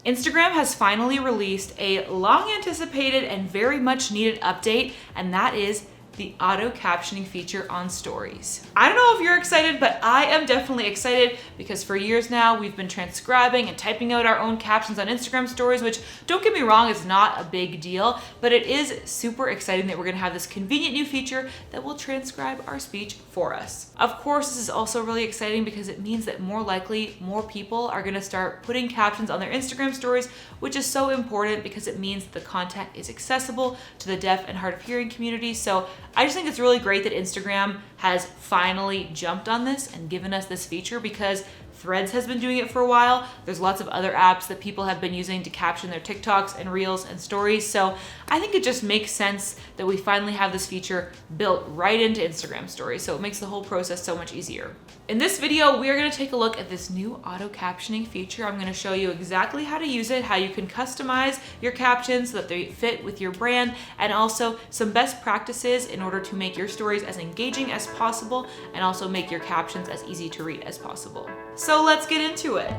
Instagram has finally released a long anticipated and very much needed update, and that is the auto captioning feature on stories. I don't know if you're excited, but I am definitely excited because for years now we've been transcribing and typing out our own captions on Instagram stories, which, don't get me wrong, is not a big deal, but it is super exciting that we're gonna have this convenient new feature that will transcribe our speech for us. Of course, this is also really exciting because it means that more likely more people are gonna start putting captions on their Instagram stories, which is so important because it means that the content is accessible to the deaf and hard of hearing community. So I just think it's really great that Instagram has finally jumped on this and given us this feature, because Threads has been doing it for a while. There's lots of other apps that people have been using to caption their TikToks and Reels and stories. So I think it just makes sense that we finally have this feature built right into Instagram stories. So it makes the whole process so much easier. In this video, we are gonna take a look at this new auto captioning feature. I'm gonna show you exactly how to use it, how you can customize your captions so that they fit with your brand, and also some best practices in order to make your stories as engaging as possible and also make your captions as easy to read as possible. So let's get into it.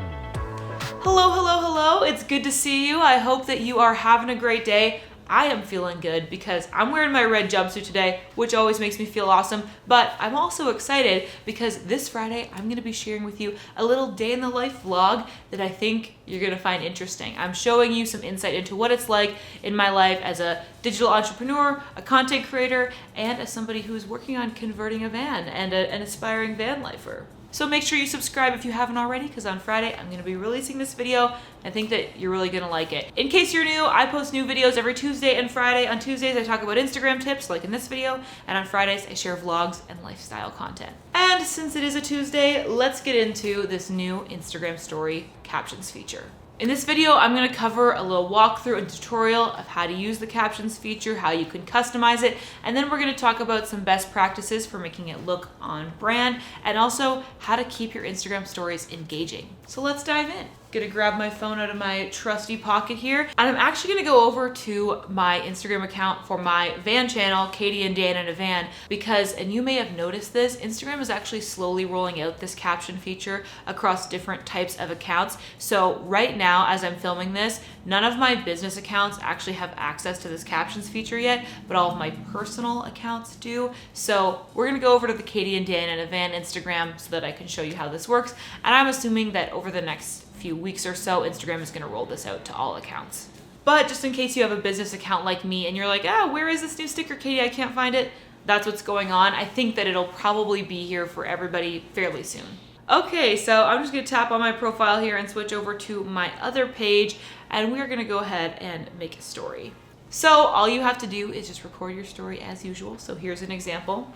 Hello, hello, hello. It's good to see you. I hope that you are having a great day. I am feeling good because I'm wearing my red jumpsuit today, which always makes me feel awesome, but I'm also excited because this Friday, I'm gonna be sharing with you a little day in the life vlog that I think you're gonna find interesting. I'm showing you some insight into what it's like in my life as a digital entrepreneur, a content creator, and as somebody who is working on converting a van and an aspiring van lifer. So make sure you subscribe if you haven't already, because on Friday I'm going to be releasing this video. I think that you're really going to like it. In case you're new, I post new videos every Tuesday and Friday. On Tuesdays I talk about Instagram tips like in this video, and on Fridays I share vlogs and lifestyle content. And since it is a Tuesday, let's get into this new Instagram story captions feature. In this video, I'm gonna cover a little walkthrough and tutorial of how to use the captions feature, how you can customize it, and then we're gonna talk about some best practices for making it look on brand, and also how to keep your Instagram stories engaging. So let's dive in. Gonna grab my phone out of my trusty pocket here, and I'm actually gonna go over to my Instagram account for my van channel, Katie and Dan in a Van, because, and you may have noticed this, Instagram is actually slowly rolling out this caption feature across different types of accounts. So right now, as I'm filming this, none of my business accounts actually have access to this captions feature yet, but all of my personal accounts do. So we're gonna go over to the Katie and Dan in a Van Instagram so that I can show you how this works, and I'm assuming that over the next few weeks or so, Instagram is gonna roll this out to all accounts. But just in case you have a business account like me and you're like, where is this new sticker, Katie? I can't find it. That's what's going on. I think that it'll probably be here for everybody fairly soon. Okay, so I'm just gonna tap on my profile here and switch over to my other page, and we're gonna go ahead and make a story. So all you have to do is just record your story as usual. So here's an example.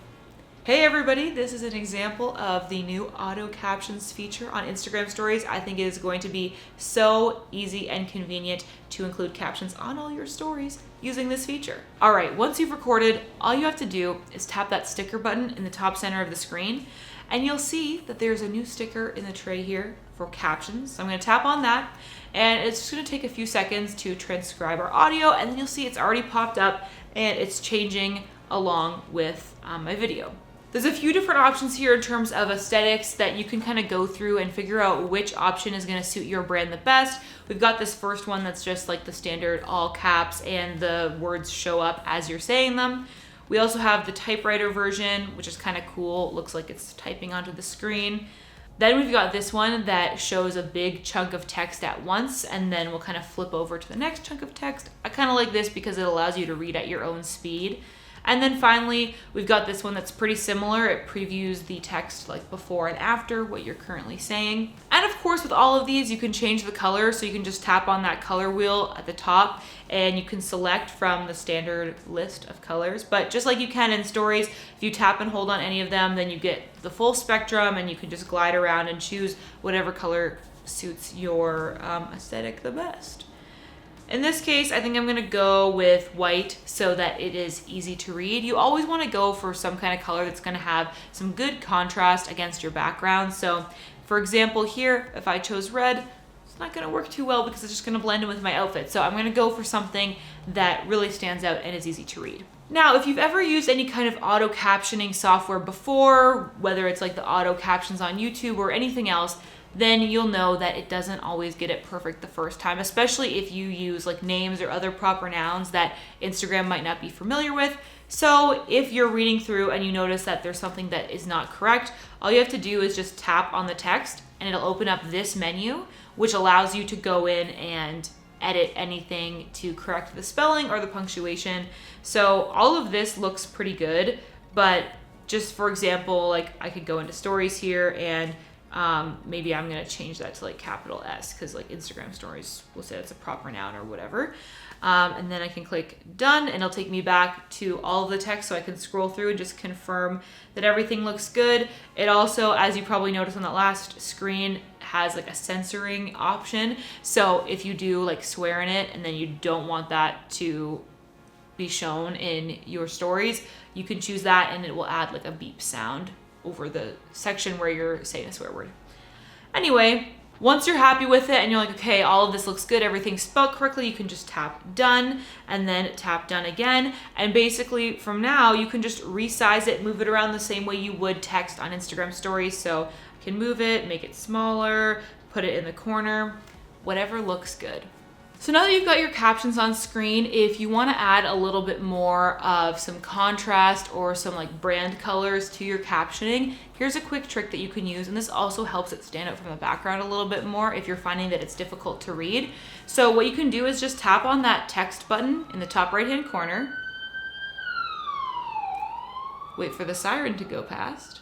Hey everybody, this is an example of the new auto captions feature on Instagram stories. I think it is going to be so easy and convenient to include captions on all your stories using this feature. All right, once you've recorded, all you have to do is tap that sticker button in the top center of the screen, and you'll see that there's a new sticker in the tray here for captions. So I'm gonna tap on that, and it's just gonna take a few seconds to transcribe our audio, and then you'll see it's already popped up and it's changing along with my video. There's a few different options here in terms of aesthetics that you can kind of go through and figure out which option is going to suit your brand the best. We've got this first one that's just like the standard all caps and the words show up as you're saying them. We also have the typewriter version, which is kind of cool. It looks like it's typing onto the screen. Then we've got this one that shows a big chunk of text at once, and then we'll kind of flip over to the next chunk of text. I kind of like this because it allows you to read at your own speed. And then finally, we've got this one that's pretty similar. It previews the text like before and after what you're currently saying. And of course, with all of these, you can change the color. So you can just tap on that color wheel at the top and you can select from the standard list of colors. But just like you can in stories, if you tap and hold on any of them, then you get the full spectrum and you can just glide around and choose whatever color suits your aesthetic the best. In this case, I think I'm gonna go with white so that it is easy to read. You always wanna go for some kind of color that's gonna have some good contrast against your background. So for example here, if I chose red, it's not gonna work too well because it's just gonna blend in with my outfit. So I'm gonna go for something that really stands out and is easy to read. Now, if you've ever used any kind of auto captioning software before, whether it's like the auto captions on YouTube or anything else, then you'll know that it doesn't always get it perfect the first time, especially if you use like names or other proper nouns that Instagram might not be familiar with. So if you're reading through and you notice that there's something that is not correct, all you have to do is just tap on the text and it'll open up this menu, which allows you to go in and edit anything to correct the spelling or the punctuation. So all of this looks pretty good, but just for example, like I could go into stories here and maybe I'm gonna change that to like capital S because like Instagram stories will say it's a proper noun or whatever. And then I can click done and it'll take me back to all of the text so I can scroll through and just confirm that everything looks good. It also, as you probably noticed on that last screen, has like a censoring option. So if you do like swear in it and then you don't want that to be shown in your stories, you can choose that and it will add like a beep sound over the section where you're saying a swear word. Anyway, once you're happy with it and you're like, okay, all of this looks good, everything's spelled correctly, you can just tap done and then tap done again. And basically from now, you can just resize it, move it around the same way you would text on Instagram stories. So I can move it, make it smaller, put it in the corner, whatever looks good. So now that you've got your captions on screen, if you want to add a little bit more of some contrast or some like brand colors to your captioning, here's a quick trick that you can use, and this also helps it stand out from the background a little bit more if you're finding that it's difficult to read. So what you can do is just tap on that text button in the top right hand corner, wait for the siren to go past,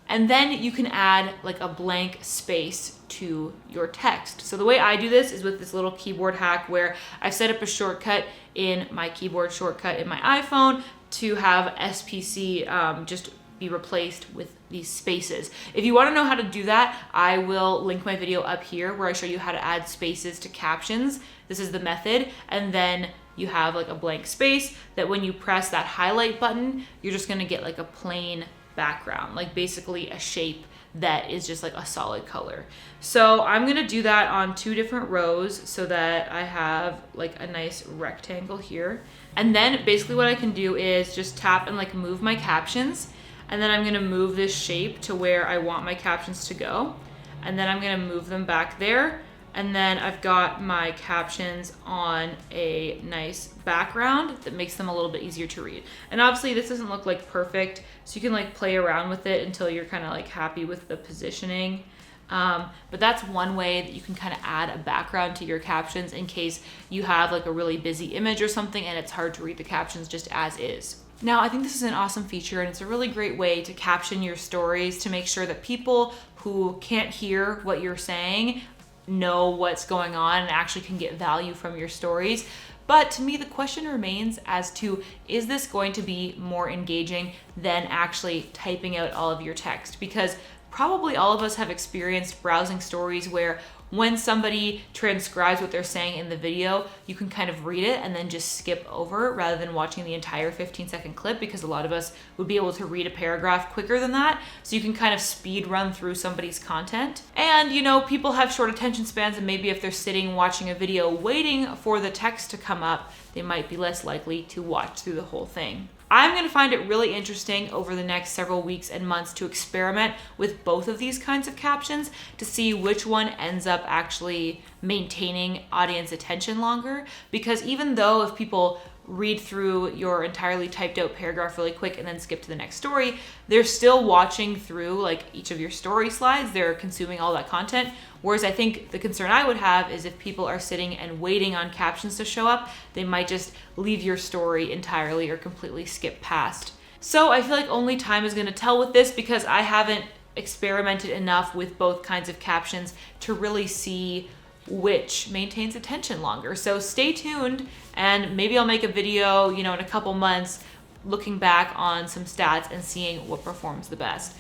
and then you can add like a blank space to your text. So the way I do this is with this little keyboard hack where I've set up a shortcut in my keyboard shortcut in my iPhone to have SPC just be replaced with these spaces. If you want to know how to do that, I will link my video up here where I show you how to add spaces to captions. This is the method, and then you have like a blank space that when you press that highlight button, you're just gonna get like a plain background, like basically a shape that is just like a solid color. So I'm gonna do that on 2 different rows so that I have like a nice rectangle here. And then basically what I can do is just tap and like move my captions, and then I'm gonna move this shape to where I want my captions to go. And then I'm gonna move them back there. And then I've got my captions on a nice background that makes them a little bit easier to read. And obviously this doesn't look like perfect, so you can like play around with it until you're kind of like happy with the positioning. But that's one way that you can kind of add a background to your captions in case you have like a really busy image or something and it's hard to read the captions just as is. Now, I think this is an awesome feature and it's a really great way to caption your stories to make sure that people who can't hear what you're saying know what's going on and actually can get value from your stories. But to me, the question remains as to, is this going to be more engaging than actually typing out all of your text? Because probably all of us have experienced browsing stories where when somebody transcribes what they're saying in the video, you can kind of read it and then just skip over it rather than watching the entire 15-second clip, because a lot of us would be able to read a paragraph quicker than that. So you can kind of speed run through somebody's content. And you know, people have short attention spans, and maybe if they're sitting watching a video waiting for the text to come up, they might be less likely to watch through the whole thing. I'm going to find it really interesting over the next several weeks and months to experiment with both of these kinds of captions to see which one ends up actually maintaining audience attention longer. Because even though if people read through your entirely typed out paragraph really quick and then skip to the next story, they're still watching through like each of your story slides, they're consuming all that content. Whereas I think the concern I would have is if people are sitting and waiting on captions to show up, they might just leave your story entirely or completely skip past. So I feel like only time is going to tell with this, because I haven't experimented enough with both kinds of captions to really see which maintains attention longer. So stay tuned, and maybe I'll make a video, you know, in a couple months looking back on some stats and seeing what performs the best.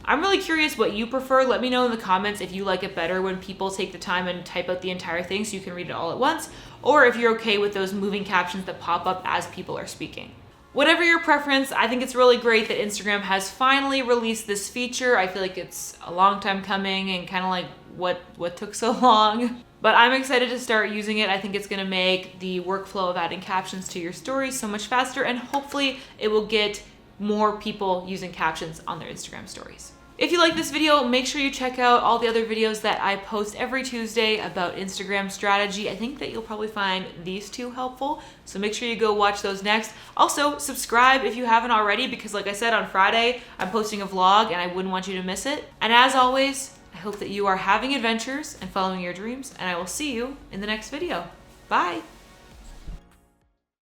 I'm really curious what you prefer. Let me know in the comments if you like it better when people take the time and type out the entire thing so you can read it all at once, or if you're okay with those moving captions that pop up as people are speaking. Whatever your preference, I think it's really great that Instagram has finally released this feature. I feel like it's a long time coming and kind of like what took so long. But I'm excited to start using it. I think it's gonna make the workflow of adding captions to your stories so much faster, and hopefully it will get more people using captions on their Instagram stories. If you like this video, make sure you check out all the other videos that I post every Tuesday about Instagram strategy. I think that you'll probably find these two helpful, so make sure you go watch those next. Also, subscribe if you haven't already, because like I said, on Friday, I'm posting a vlog and I wouldn't want you to miss it. And as always, I hope that you are having adventures and following your dreams, and I will see you in the next video. Bye.